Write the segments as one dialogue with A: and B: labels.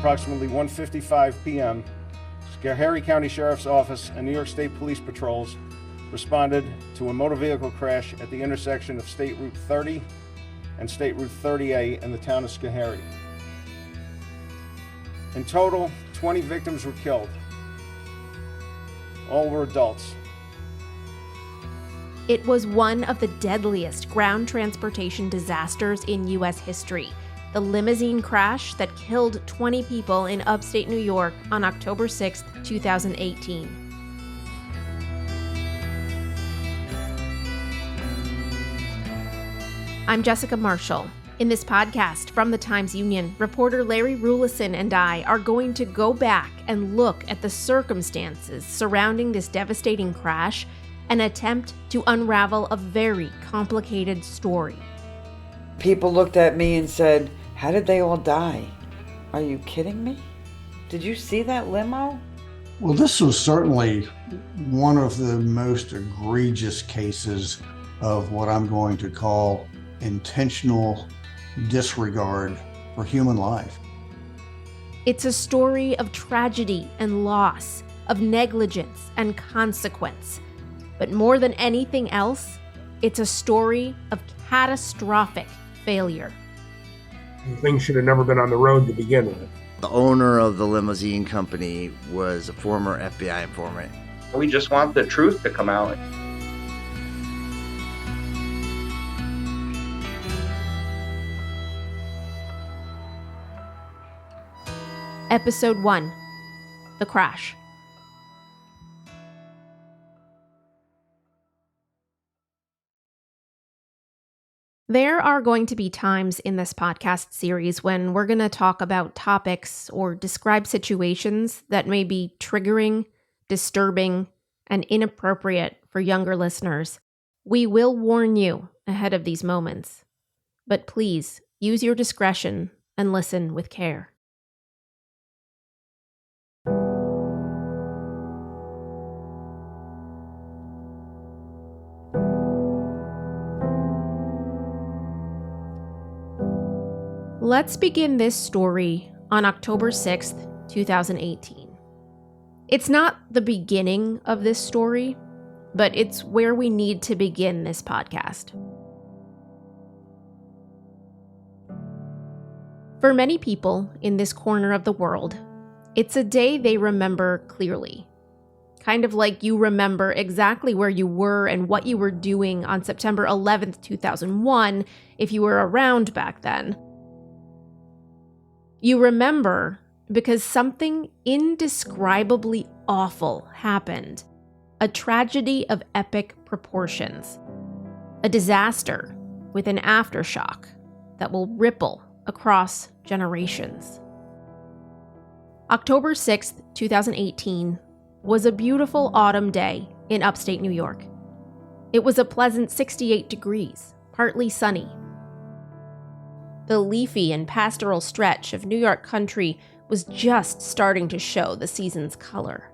A: approximately 1:55 p.m., Schoharie County Sheriff's Office and New York State Police Patrols responded to a motor vehicle crash at the intersection of State Route 30 and State Route 30A in the town of Schoharie. In total, 20 victims were killed. All were adults.
B: It was one of the deadliest ground transportation disasters in U.S. history. The limousine crash that killed 20 people in upstate New York on October 6, 2018. I'm Jessica Marshall. In this podcast from the Times-Union, reporter Larry Rulison and I are going to go back and look at the circumstances surrounding this devastating crash and attempt to unravel a very complicated story.
C: People looked at me and said, "How did they all die? Are you kidding me? Did you see that limo?"
D: Well, this was certainly one of the most egregious cases of what I'm going to call intentional disregard for human life.
B: It's a story of tragedy and loss, of negligence and consequence. But more than anything else, it's a story of catastrophic failure.
E: The thing should have never been on the road to begin with.
F: The owner of the limousine company was a former FBI informant.
G: We just want the truth to come out.
B: Episode 1, The Crash. There are going to be times in this podcast series when we're going to talk about topics or describe situations that may be triggering, disturbing, and inappropriate for younger listeners. We will warn you ahead of these moments, but please use your discretion and listen with care. Let's begin this story on October 6th, 2018. It's not the beginning of this story, but it's where we need to begin this podcast. For many people in this corner of the world, it's a day they remember clearly. Kind of like you remember exactly where you were and what you were doing on September 11th, 2001, if you were around back then. You remember because something indescribably awful happened. A tragedy of epic proportions. A disaster with an aftershock that will ripple across generations. October 6th, 2018 was a beautiful autumn day in upstate New York. It was a pleasant 68 degrees, partly sunny. The leafy and pastoral stretch of New York country was just starting to show the season's color.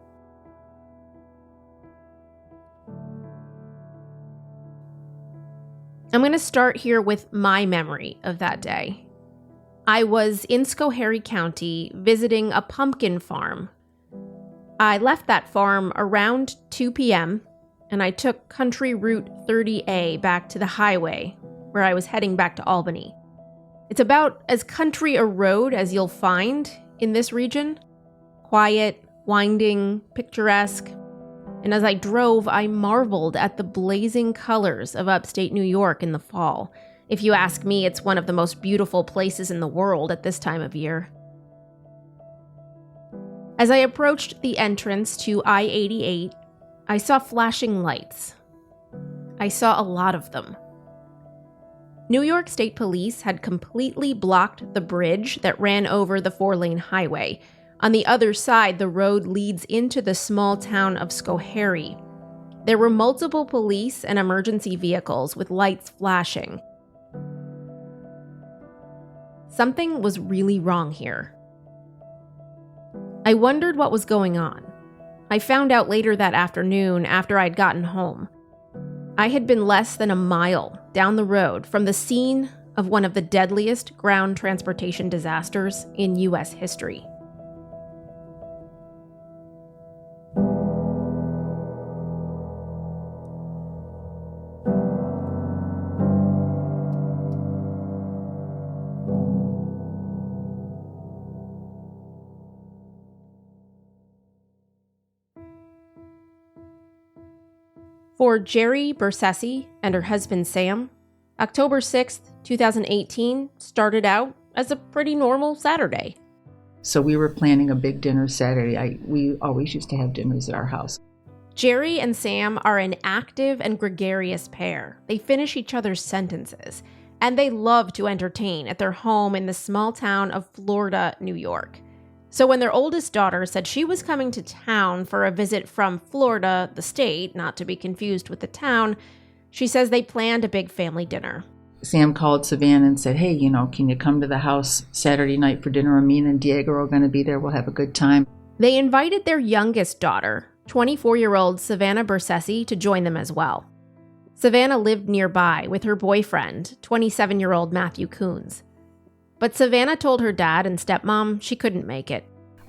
B: I'm going to start here with my memory of that day. I was in Schoharie County visiting a pumpkin farm. I left that farm around 2 p.m., and I took Country Route 30A back to the highway, where I was heading back to Albany. It's about as country a road as you'll find in this region. Quiet, winding, picturesque. And as I drove, I marveled at the blazing colors of upstate New York in the fall. If you ask me, it's one of the most beautiful places in the world at this time of year. As I approached the entrance to I-88, I saw flashing lights. I saw a lot of them. New York State Police had completely blocked the bridge that ran over the 4-lane highway. On the other side, the road leads into the small town of Schoharie. There were multiple police and emergency vehicles with lights flashing. Something was really wrong here. I wondered what was going on. I found out later that afternoon after I'd gotten home. I had been less than a mile down the road from the scene of one of the deadliest ground transportation disasters in U.S. history. For Jerry Bersessi and her husband Sam, October 6th, 2018 started out as a pretty normal Saturday.
H: So we were planning a big dinner Saturday. We always used to have dinners at our house.
B: Jerry and Sam are an active and gregarious pair. They finish each other's sentences, and they love to entertain at their home in the small town of Florida, New York. So when their oldest daughter said she was coming to town for a visit from Florida, the state, not to be confused with the town, she says they planned a big family dinner.
H: Sam called Savannah and said, hey, can you come to the house Saturday night for dinner? Me and Diego are going to be there. We'll have a good time.
B: They invited their youngest daughter, 24-year-old Savannah Bersessi, to join them as well. Savannah lived nearby with her boyfriend, 27-year-old Matthew Coons. But Savannah told her dad and stepmom she couldn't make it.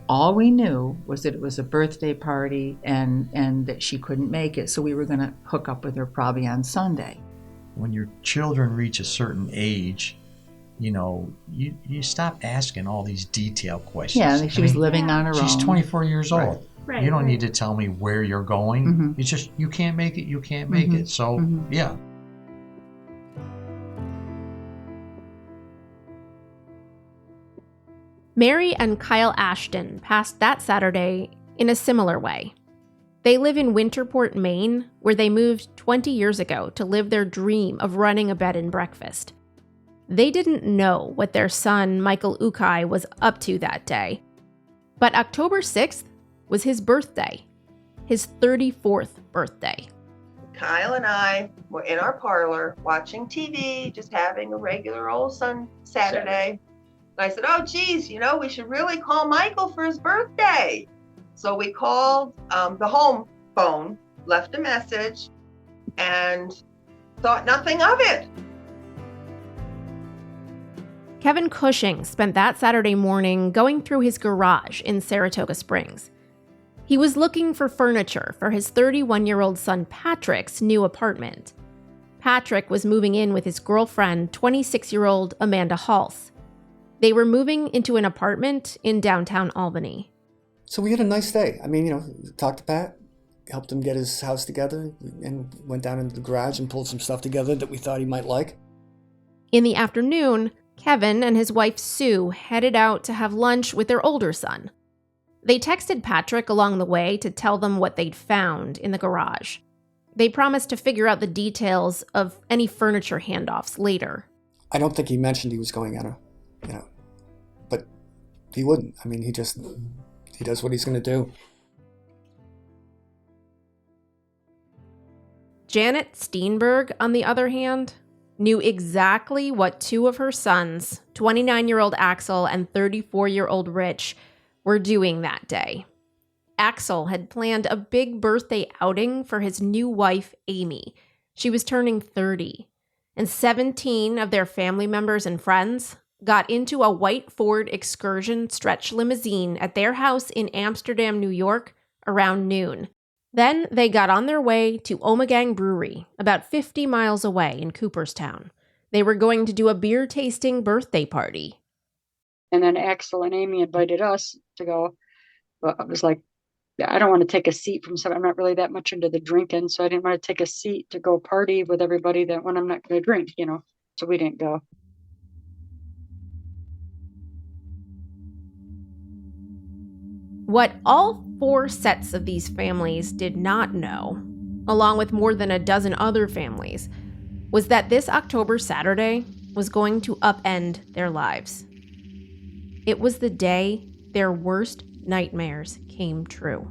H: All we knew was that it was a birthday party and that she couldn't make it, so we were going to hook up with her probably on Sunday.
I: When your children reach a certain age, you stop asking all these detailed questions.
H: Yeah, she was living on her own.
I: She's 24 years old.
B: Right,
I: you don't need to tell me where you're going.
H: Mm-hmm.
I: It's just, you can't make it, you can't make it. So, yeah.
B: Mary and Kyle Ashton passed that Saturday in a similar way. They live in Winterport, Maine, where they moved 20 years ago to live their dream of running a bed and breakfast. They didn't know what their son, Michael Ukai, was up to that day. But October 6th was his birthday, his 34th birthday.
J: Kyle and I were in our parlor watching TV, just having a regular old Saturday. And I said, oh, geez, we should really call Michael for his birthday. So we called the home phone, left a message, and thought nothing of it.
B: Kevin Cushing spent that Saturday morning going through his garage in Saratoga Springs. He was looking for furniture for his 31-year-old son Patrick's new apartment. Patrick was moving in with his girlfriend, 26-year-old Amanda Halse. They were moving into an apartment in downtown Albany.
K: So we had a nice day. Talked to Pat, helped him get his house together, and went down into the garage and pulled some stuff together that we thought he might like.
B: In the afternoon, Kevin and his wife Sue headed out to have lunch with their older son. They texted Patrick along the way to tell them what they'd found in the garage. They promised to figure out the details of any furniture handoffs later.
K: I don't think he mentioned he was going on but he wouldn't. He does what he's going to do.
B: Janet Steenberg, on the other hand, knew exactly what two of her sons, 29-year-old Axel and 34-year-old Rich, were doing that day. Axel had planned a big birthday outing for his new wife, Amy. She was turning 30, and 17 of their family members and friends got into a white Ford Excursion stretch limousine at their house in Amsterdam, New York, around noon. Then they got on their way to Omegang Brewery, about 50 miles away in Cooperstown. They were going to do a beer tasting birthday party.
L: And then Axel and Amy invited us to go. But I was like, I don't want to take a seat from someone. I'm not really that much into the drinking, so I didn't want to take a seat to go party with everybody that when I'm not going to drink, so we didn't go.
B: What all 4 sets of these families did not know, along with more than a dozen other families, was that this October Saturday was going to upend their lives. It was the day their worst nightmares came true.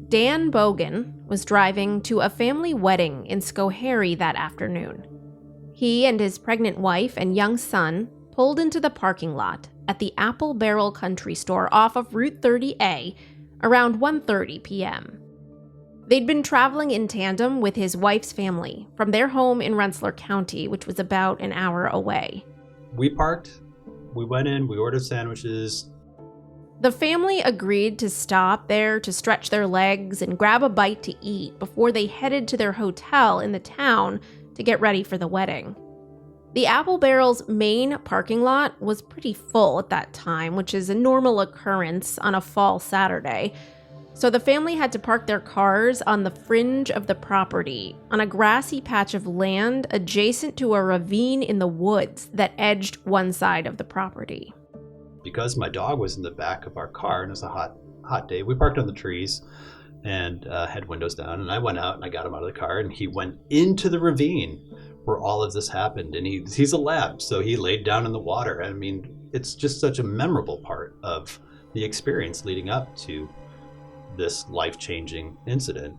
B: Dan Bogan was driving to a family wedding in Schoharie that afternoon. He and his pregnant wife and young son pulled into the parking lot at the Apple Barrel Country Store off of Route 30A around 1:30 p.m. They'd been traveling in tandem with his wife's family from their home in Rensselaer County, which was about an hour away.
M: We parked, we went in, we ordered sandwiches.
B: The family agreed to stop there to stretch their legs and grab a bite to eat before they headed to their hotel in the town to get ready for the wedding. The Apple Barrel's main parking lot was pretty full at that time, which is a normal occurrence on a fall Saturday. So the family had to park their cars on the fringe of the property, on a grassy patch of land adjacent to a ravine in the woods that edged one side of the property.
M: Because my dog was in the back of our car and it was a hot day, we parked on the trees and had windows down. And I went out and I got him out of the car and he went into the ravine where all of this happened. And he's a lab, so he laid down in the water. I mean, it's just such a memorable part of the experience leading up to this life-changing incident.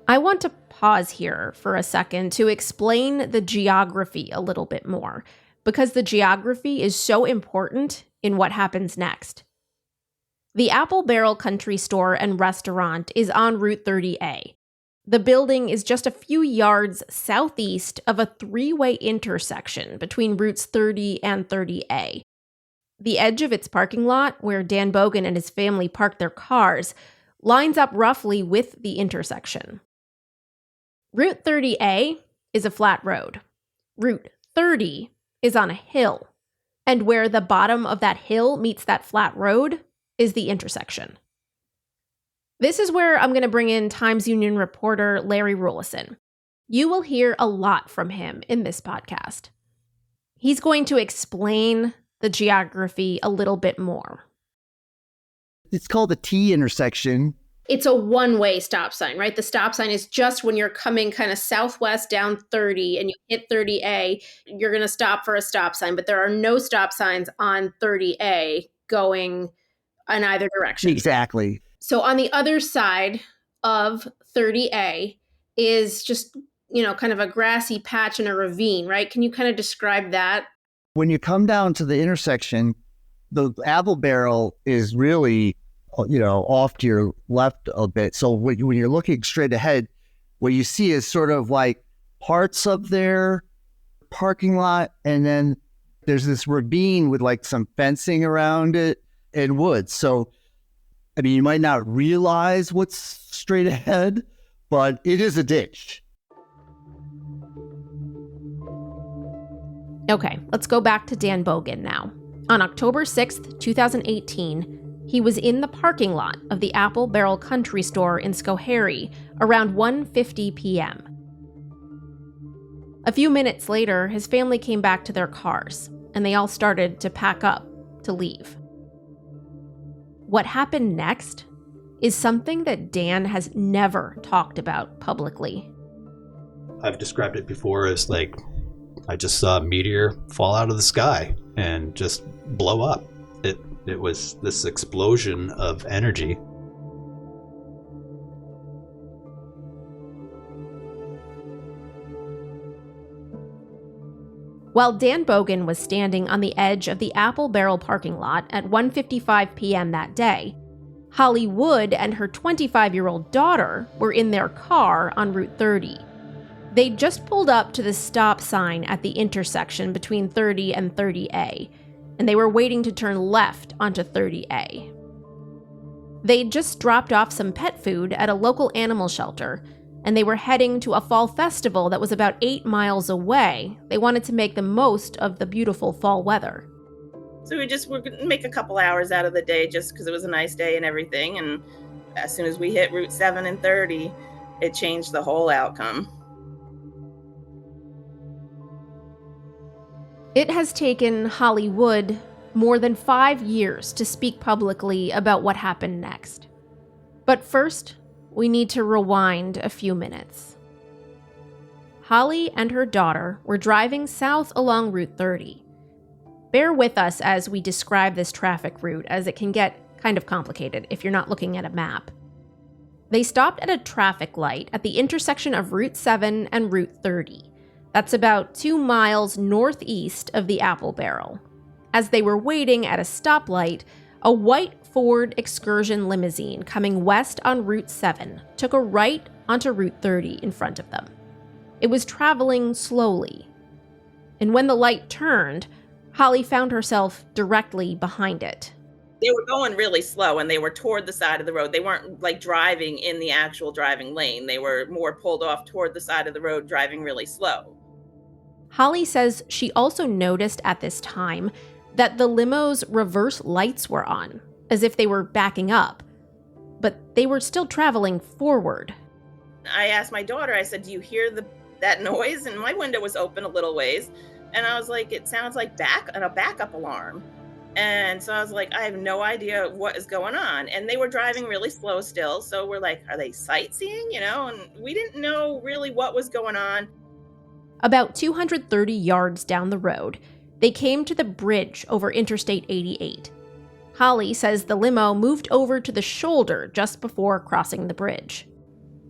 B: I want to pause here for a second to explain the geography a little bit more, because the geography is so important in what happens next. The Apple Barrel Country Store and Restaurant is on Route 30A. The building is just a few yards southeast of a three-way intersection between Routes 30 and 30A. The edge of its parking lot, where Dan Bogan and his family parked their cars, lines up roughly with the intersection. Route 30A is a flat road. Route 30 is on a hill. And where the bottom of that hill meets that flat road is the intersection. This is where I'm going to bring in Times Union reporter Larry Rulison. You will hear a lot from him in this podcast. He's going to explain the geography a little bit more.
F: It's called the T intersection.
B: It's a one-way stop sign, right? The stop sign is just when you're coming kind of southwest down 30 and you hit 30A, you're going to stop for a stop sign, but there are no stop signs on 30A going in either direction.
F: Exactly.
B: So on the other side of 30A is just, kind of a grassy patch and a ravine, right? Can you kind of describe that?
F: When you come down to the intersection, the Apple Barrel is really, off to your left a bit. So when you're looking straight ahead, what you see is sort of like parts of their parking lot, and then there's this ravine with like some fencing around it and woods. So, I mean, you might not realize what's straight ahead, but it is a ditch.
B: Okay, let's go back to Dan Bogan now. On October 6th, 2018, he was in the parking lot of the Apple Barrel Country Store in Schoharie around 1:50 p.m. A few minutes later, his family came back to their cars, and they all started to pack up to leave. What happened next is something that Dan has never talked about publicly.
M: I've described it before as like, I just saw a meteor fall out of the sky and just blow up. It was this explosion of energy.
B: While Dan Bogan was standing on the edge of the Apple Barrel parking lot at 1:55 p.m. that day, Holly Wood and her 25-year-old daughter were in their car on Route 30. They'd just pulled up to the stop sign at the intersection between 30 and 30A, and they were waiting to turn left onto 30A. They'd just dropped off some pet food at a local animal shelter, and they were heading to a fall festival that was about 8 miles away. They wanted to make the most of the beautiful fall weather.
N: So we're going to make a couple hours out of the day just because it was a nice day and everything. And as soon as we hit Route 7 and 30, it changed the whole outcome.
B: It has taken Holly Wood more than 5 years to speak publicly about what happened next. But first, we need to rewind a few minutes. Holly and her daughter were driving south along Route 30. Bear with us as we describe this traffic route, as it can get kind of complicated if you're not looking at a map. They stopped at a traffic light at the intersection of Route 7 and Route 30. That's about 2 miles northeast of the Apple Barrel. As they were waiting at a stoplight, A white Ford Excursion limousine coming west on Route 7 took a right onto Route 30 in front of them. It was traveling slowly. And when the light turned, Holly found herself directly behind it.
N: They were going really slow and they were toward the side of the road. They weren't like driving in the actual driving lane. They were more pulled off toward the side of the road, driving really slow.
B: Holly says she also noticed at this time that the limo's reverse lights were on, as if they were backing up, but they were still traveling forward.
N: I asked my daughter, I said, do you hear that noise? And my window was open a little ways. And I was like, it sounds like a backup alarm. And so I was like, I have no idea what is going on. And they were driving really slow still. So we're like, are they sightseeing? And we didn't know really what was going on.
B: About 230 yards down the road, they came to the bridge over Interstate 88. Holly says the limo moved over to the shoulder just before crossing the bridge.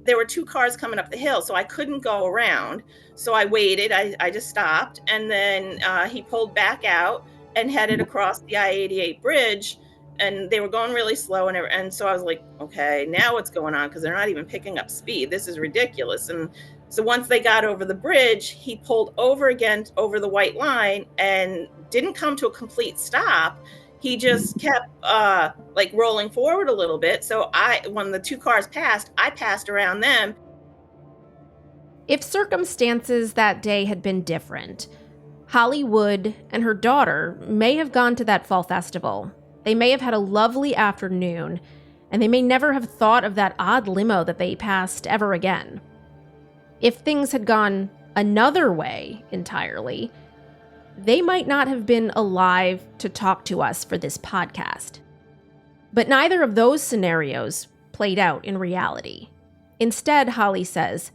N: There were two cars coming up the hill, so I couldn't go around. So I waited. I just stopped. And then he pulled back out and headed across the I-88 bridge. And they were going really slow. And so I was like, okay, now what's going on? Because they're not even picking up speed. This is ridiculous. And so once they got over the bridge, he pulled over again over the white line and didn't come to a complete stop. He just kept rolling forward a little bit. So when the two cars passed, I passed around them.
B: If circumstances that day had been different, Holly Wood and her daughter may have gone to that fall festival. They may have had a lovely afternoon, and they may never have thought of that odd limo that they passed ever again. If things had gone another way entirely, they might not have been alive to talk to us for this podcast. But neither of those scenarios played out in reality. Instead, Holly says,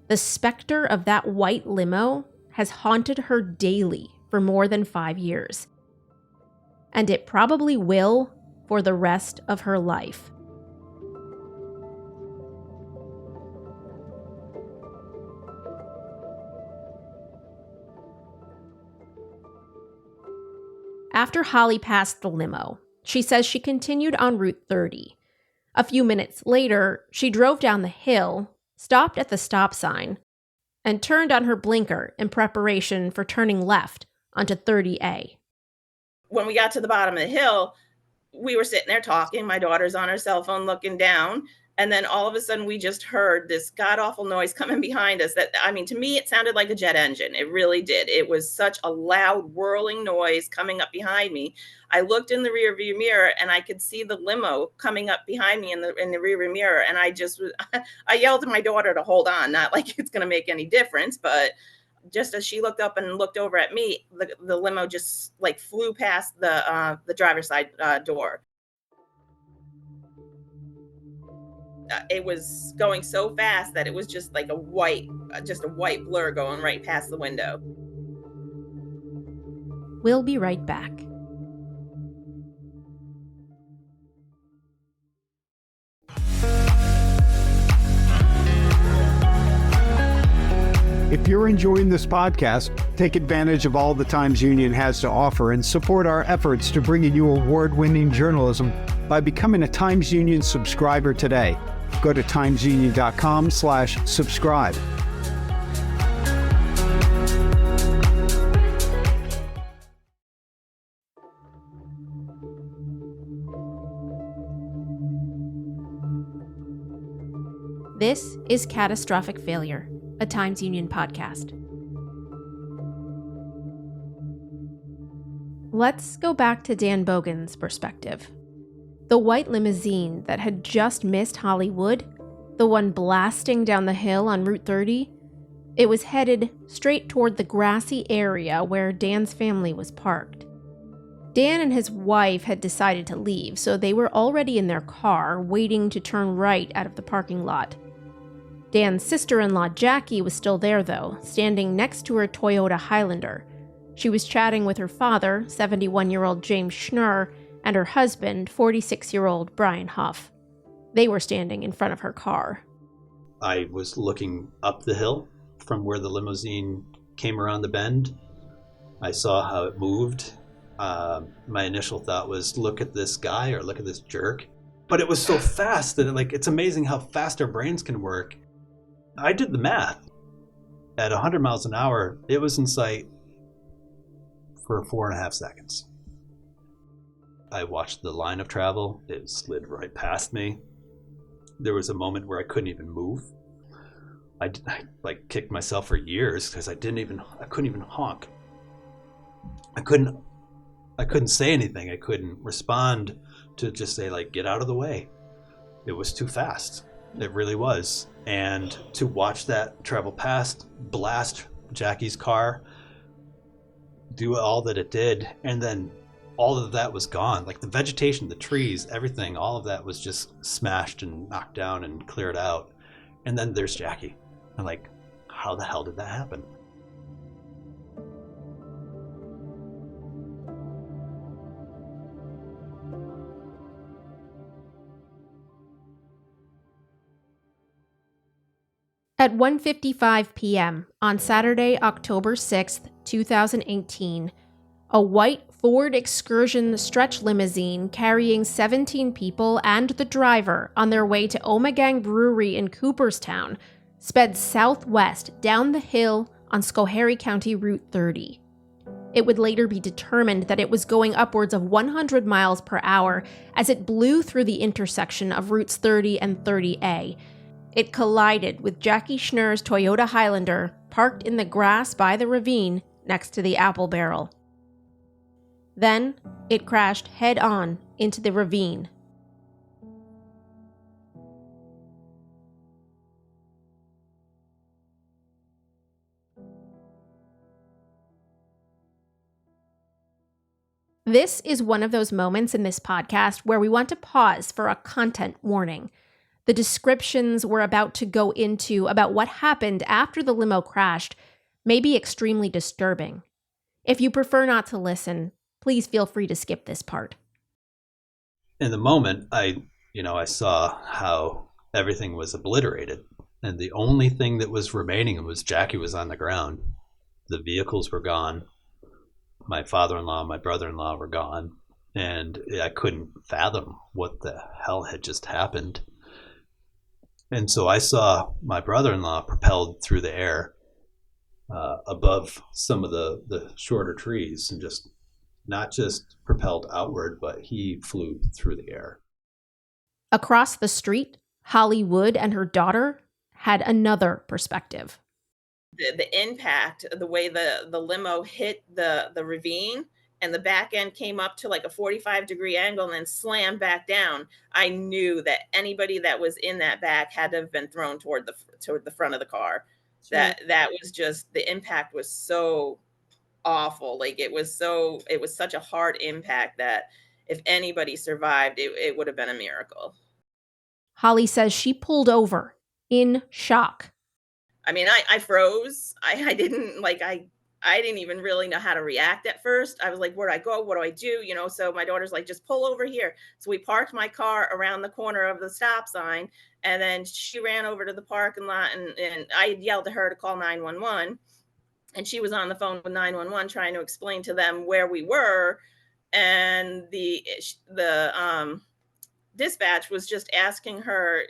B: the specter of that white limo has haunted her daily for more than 5 years. And it probably will for the rest of her life. After Holly passed the limo, she says she continued on Route 30. A few minutes later, she drove down the hill, stopped at the stop sign, and turned on her blinker in preparation for turning left onto 30A.
N: When we got to the bottom of the hill, we were sitting there talking. My daughter's on her cell phone looking down. And then all of a sudden we just heard this god-awful noise coming behind us to me, it sounded like a jet engine. It really did. It was such a loud whirling noise coming up behind me. I looked in the rear view mirror and I could see the limo coming up behind me in the rear view mirror. And I yelled at my daughter to hold on, not like it's going to make any difference, but just as she looked up and looked over at me, the limo just flew past the driver's side door. It was going so fast that it was just like a white blur going right past the window.
B: We'll be right back.
O: If you're enjoying this podcast, take advantage of all the Times Union has to offer and support our efforts to bring you award-winning journalism by becoming a Times Union subscriber today. Go to timesunion.com/subscribe.
B: This is Catastrophic Failure, a Times Union podcast. Let's go back to Dan Bogan's perspective. The white limousine that had just missed Holly Wood, the one blasting down the hill on Route 30, it was headed straight toward the grassy area where Dan's family was parked. Dan and his wife had decided to leave, so they were already in their car, waiting to turn right out of the parking lot. Dan's sister-in-law Jackie was still there, though, standing next to her Toyota Highlander. She was chatting with her father, 71-year-old James Schnurr, and her husband, 46-year-old Brian Huff. They were standing in front of her car.
M: I was looking up the hill from where the limousine came around the bend. I saw how it moved, My initial thought was, look at this guy or look at this jerk. But it was so fast that it's amazing how fast our brains can work. I did the math. At 100 miles an hour, it was in sight for 4.5 seconds. I watched the line of travel. It slid right past me. There was a moment where I couldn't even move. I kicked myself for years because I couldn't even honk. I couldn't say anything. I couldn't respond to just say, get out of the way. It was too fast. It really was. And to watch that travel past, blast Jackie's car, do all that it did, and then all of that was gone. The vegetation, the trees, everything, all of that was just smashed and knocked down and cleared out. And then there's Jackie. And how the hell did that happen?
B: At 1:55 p.m. on Saturday, October 6th, 2018, a white Ford Excursion stretch limousine carrying 17 people and the driver on their way to Omegang Brewery in Cooperstown sped southwest down the hill on Schoharie County Route 30. It would later be determined that it was going upwards of 100 miles per hour as it blew through the intersection of Routes 30 and 30A. It collided with Jackie Schnurr's Toyota Highlander, parked in the grass by the ravine next to the apple barrel. Then, it crashed head-on into the ravine. This is one of those moments in this podcast where we want to pause for a content warning. The descriptions we're about to go into about what happened after the limo crashed may be extremely disturbing. If you prefer not to listen, please feel free to skip this part.
M: In the moment, I saw how everything was obliterated, and the only thing that was remaining was Jackie was on the ground. The vehicles were gone. My father-in-law and my brother-in-law were gone, and I couldn't fathom what the hell had just happened. And so I saw my brother-in-law propelled through the air above some of the shorter trees, and just not just propelled outward, but he flew through the air.
B: Across the street, Holly Wood and her daughter had another perspective.
N: The impact, the way the limo hit the ravine, and the back end came up to a 45-degree angle and then slammed back down. I knew that anybody that was in that back had to have been thrown toward the front of the car. Sure. That was just, the impact was so awful. It was such a hard impact that if anybody survived, it would have been a miracle.
B: Holly says she pulled over in shock.
N: I mean, I froze. I didn't even really know how to react at first. I was like, where do I go? What do I do? So my daughter's like, just pull over here. So we parked my car around the corner of the stop sign. And then she ran over to the parking lot, and I yelled to her to call 911. And she was on the phone with 911 trying to explain to them where we were. And the dispatch was just asking her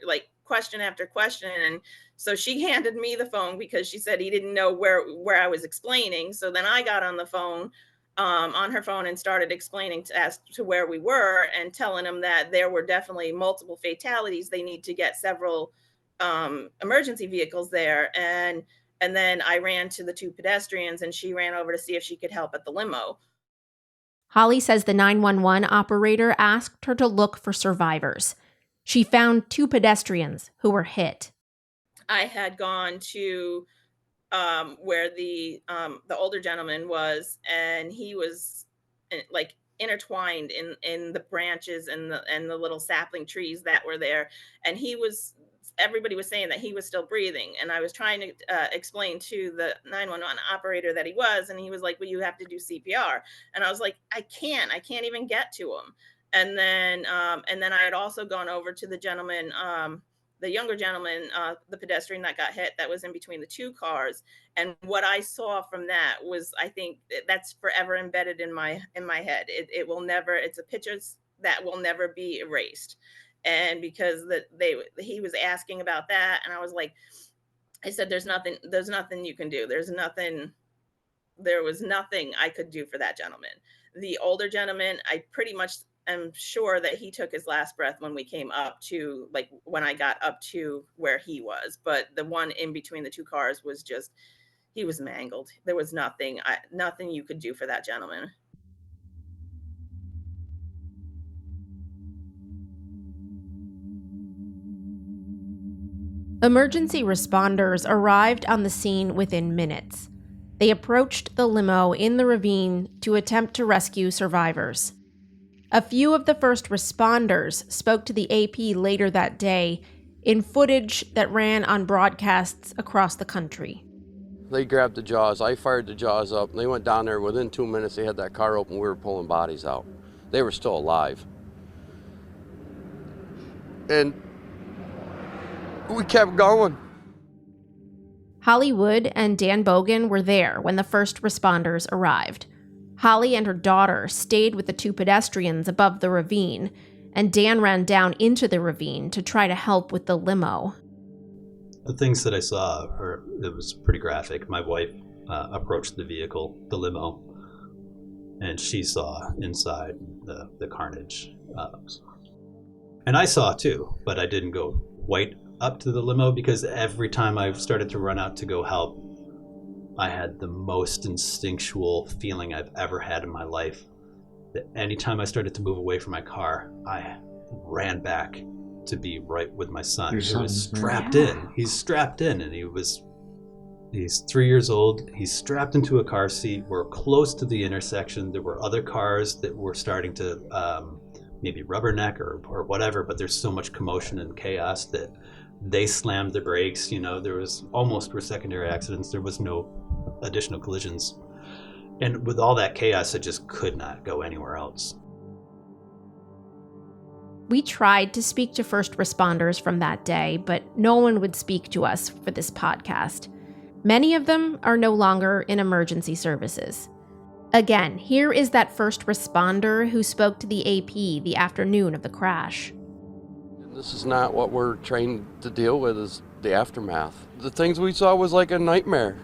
N: question after question. And so she handed me the phone because she said he didn't know where I was explaining. So then I got on the phone, on her phone, and started explaining as to where we were, and telling him that there were definitely multiple fatalities. They need to get several emergency vehicles there. And then I ran to the two pedestrians, and she ran over to see if she could help at the limo.
B: Holly says the 911 operator asked her to look for survivors. She found two pedestrians who were hit.
N: I had gone to where the older gentleman was, and he was intertwined in the branches and the little sapling trees that were there, and everybody was saying that he was still breathing, and I was trying to explain to the 911 operator that he was, and he was like, well, you have to do CPR, and I was like, I can't even get to him. And then I had also gone over to the gentleman the younger gentleman, the pedestrian that got hit, that was in between the two cars. And what I saw from that was, I think that's forever embedded in my head. It will never, it's a picture that will never be erased. And because he was asking about that, and I was like, I said, there's nothing you can do. There was nothing I could do for that gentleman. The older gentleman, I pretty much am sure that he took his last breath when we came up to, like, when I got up to where he was. But the one in between the two cars was just, he was mangled. There was nothing you could do for that gentleman.
B: Emergency responders arrived on the scene within minutes. They approached the limo in the ravine to attempt to rescue survivors. A few of the first responders spoke to the AP later that day in footage that ran on broadcasts across the country.
P: They grabbed the jaws. I fired the jaws up. They went down there. Within 2 minutes, they had that car open. We were pulling bodies out. They were still alive. And we kept going.
B: Holly Wood and Dan Bogan were there when the first responders arrived. Holly and her daughter stayed with the two pedestrians above the ravine, and Dan ran down into the ravine to try to help with the limo.
M: The things that I saw, it was pretty graphic. My wife approached the vehicle, the limo, and she saw inside the carnage. And I saw too, but I didn't go quite up to the limo because every time I started to run out to go help, I had the most instinctual feeling I've ever had in my life. That anytime I started to move away from my car, I ran back to be right with my son. He was strapped in. He's strapped in, and he's 3 years old. He's strapped into a car seat. We're close to the intersection. There were other cars that were starting to maybe rubberneck or whatever, but there's so much commotion and chaos that they slammed the brakes. There was almost were secondary accidents. There was no additional collisions. And with all that chaos, I just could not go anywhere else.
B: We tried to speak to first responders from that day, but no one would speak to us for this podcast. Many of them are no longer in emergency services. Again, here is that first responder who spoke to the AP the afternoon of the crash.
P: This is not what we're trained to deal with, is the aftermath. The things we saw was like a nightmare.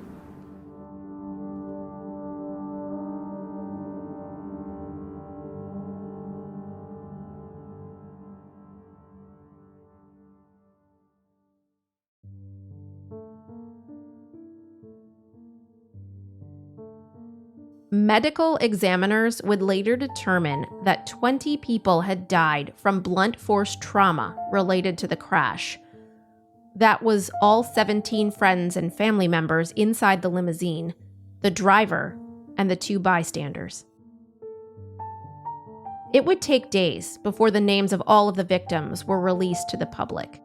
B: Medical examiners would later determine that 20 people had died from blunt force trauma related to the crash. That was all 17 friends and family members inside the limousine, the driver, and the two bystanders. It would take days before the names of all of the victims were released to the public.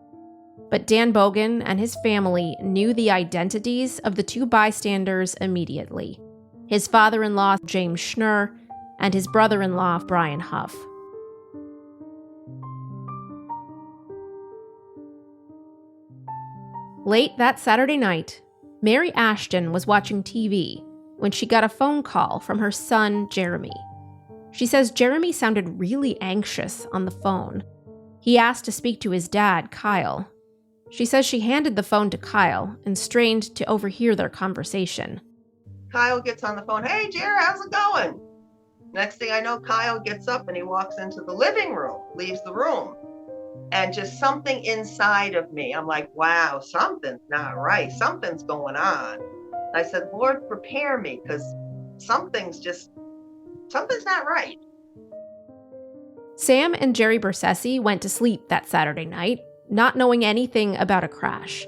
B: But Dan Bogan and his family knew the identities of the two bystanders immediately. His father-in-law, James Schnurr, and his brother-in-law, Brian Huff. Late that Saturday night, Mary Ashton was watching TV when she got a phone call from her son, Jeremy. She says Jeremy sounded really anxious on the phone. He asked to speak to his dad, Kyle. She says she handed the phone to Kyle and strained to overhear their conversation.
J: Kyle gets on the phone. Hey, Jerry, how's it going? Next thing I know, Kyle gets up and he walks into the living room, leaves the room. And just something inside of me, I'm like, wow, something's not right. Something's going on. I said, Lord, prepare me, because something's not right.
B: Sam and Jerry Bersesi went to sleep that Saturday night, not knowing anything about a crash.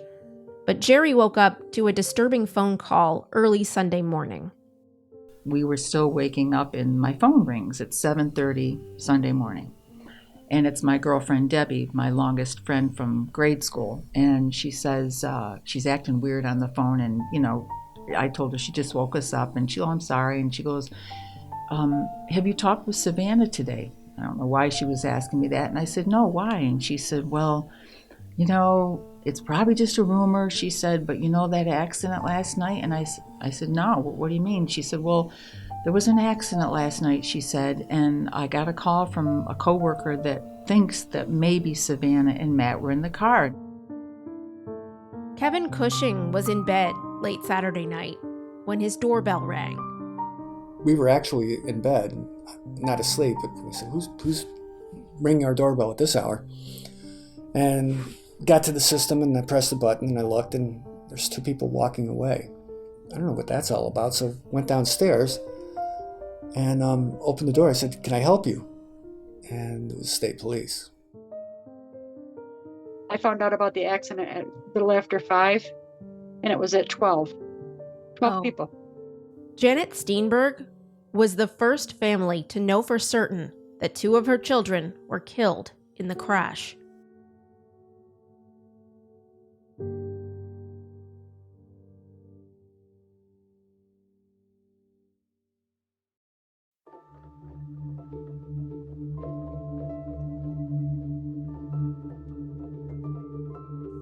B: But Jerry woke up to a disturbing phone call early Sunday morning.
H: We were still waking up and my phone rings at 7:30 Sunday morning. And it's my girlfriend, Debbie, my longest friend from grade school. And she says she's acting weird on the phone. And, I told her she just woke us up. And I'm sorry. And she goes, have you talked with Savannah today? I don't know why she was asking me that. And I said, no, why? And she said, well, you know, it's probably just a rumor, she said, but you know that accident last night? And I said, no, what do you mean? She said, well, there was an accident last night, she said, and I got a call from a coworker that thinks that maybe Savannah and Matt were in the car.
B: Kevin Cushing was in bed late Saturday night when his doorbell rang.
K: We were actually in bed, not asleep, but we said, who's ringing our doorbell at this hour? And got to the system, and I pressed the button, and I looked, and there's 2 people walking away. I don't know what that's all about, so went downstairs and opened the door. I said, can I help you? And it was state police.
L: I found out about the accident at a little after 5, and it was at 12. 12 people.
B: Janet Steenberg was the first family to know for certain that 2 of her children were killed in the crash.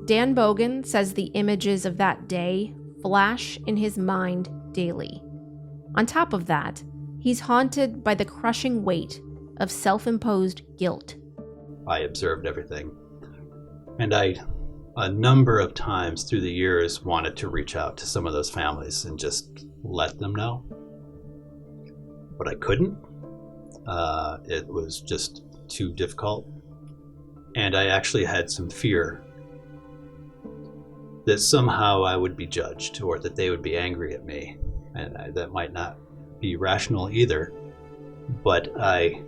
B: Dan Bogan says the images of that day flash in his mind daily. On top of that, he's haunted by the crushing weight of self-imposed guilt.
M: I observed everything. And I, a number of times through the years, wanted to reach out to some of those families and just let them know. But I couldn't. It was just too difficult. And I actually had some fear that somehow I would be judged or that they would be angry at me. And that might not be rational either. But I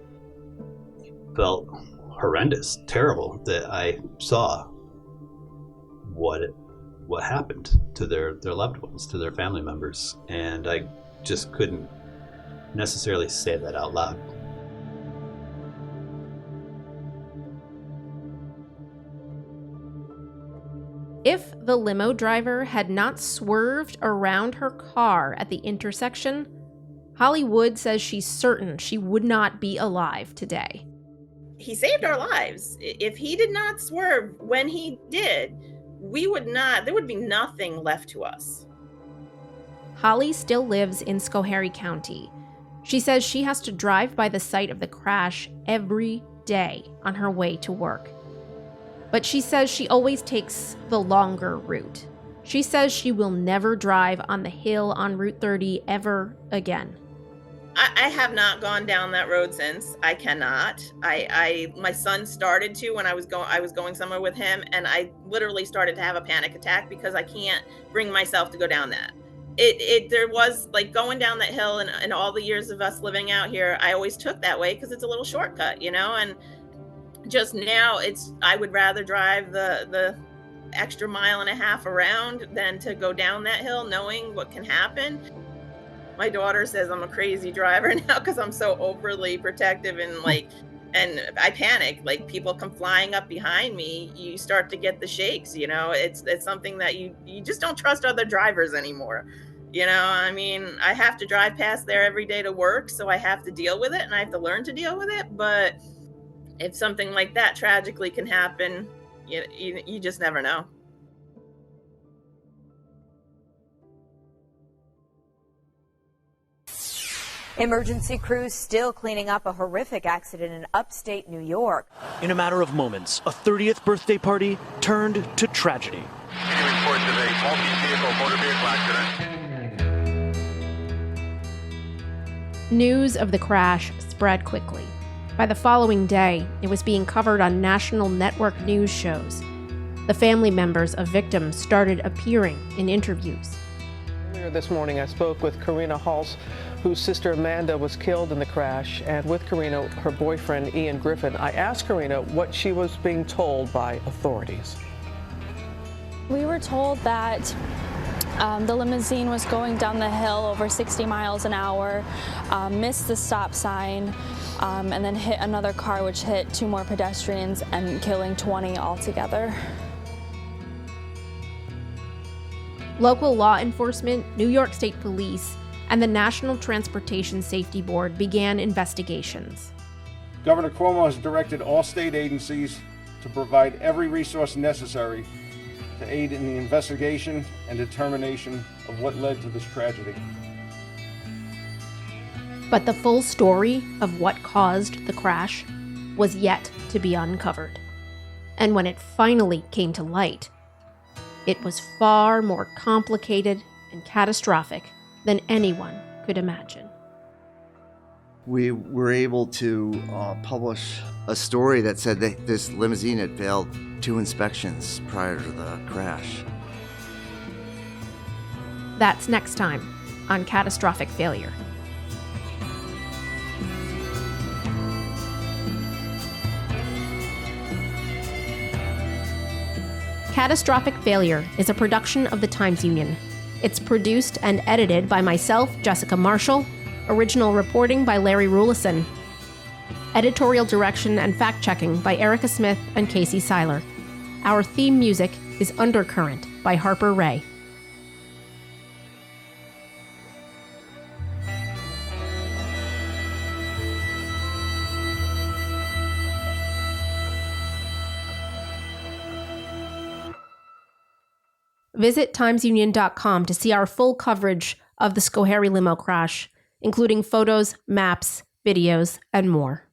M: felt horrendous, terrible, that I saw what happened to their loved ones, to their family members. And I just couldn't necessarily say that out loud.
B: If the limo driver had not swerved around her car at the intersection, Holly Wood says she's certain she would not be alive today.
N: He saved our lives. If he did not swerve when he did, there would be nothing left to us.
B: Holly still lives in Schoharie County. She says she has to drive by the site of the crash every day on her way to work. But she says she always takes the longer route. She says she will never drive on the hill on Route 30 ever again.
N: I have not gone down that road since. I cannot. My son started to when I was going somewhere with him, and I literally started to have a panic attack because I can't bring myself to go down that. There was like going down that hill, and all the years of us living out here, I always took that way because it's a little shortcut, and just now I would rather drive the extra mile and a half around than to go down that hill knowing what can happen. My daughter says I'm a crazy driver now because I'm so overly protective and I panic. Like people come flying up behind me, you start to get the shakes, it's something that you just don't trust other drivers anymore. I have to drive past there every day to work, so I have to deal with it and I have to learn to deal with it. But if something like that tragically can happen, you just never know.
Q: Emergency crews still cleaning up a horrific accident in upstate New York.
R: In a matter of moments, a 30th birthday party turned to tragedy.
S: Reports of a multi-vehicle motor vehicle accident.
B: News of the crash spread quickly. By the following day, it was being covered on national network news shows. The family members of victims started appearing in interviews.
T: Earlier this morning, I spoke with Karina Halse, whose sister Amanda was killed in the crash, and with Karina, her boyfriend Ian Griffin. I asked Karina what she was being told by authorities.
U: We were told that the limousine was going down the hill over 60 miles an hour, missed the stop sign, and then hit another car, which hit 2 more pedestrians and killing 20 altogether.
B: Local law enforcement, New York State Police, and the National Transportation Safety Board began investigations.
A: Governor Cuomo has directed all state agencies to provide every resource necessary to aid in the investigation and determination of what led to this tragedy.
B: But the full story of what caused the crash was yet to be uncovered. And when it finally came to light, it was far more complicated and catastrophic than anyone could imagine.
F: We were able to publish a story that said that this limousine had failed 2 inspections prior to the crash.
B: That's next time on Catastrophic Failure. Catastrophic Failure is a production of the Times-Union. It's produced and edited by myself, Jessica Marshall. Original reporting by Larry Rulison. Editorial direction and fact-checking by Erica Smith and Casey Seiler. Our theme music is Undercurrent by Harper Ray. Visit timesunion.com to see our full coverage of the Schoharie limo crash, including photos, maps, videos, and more.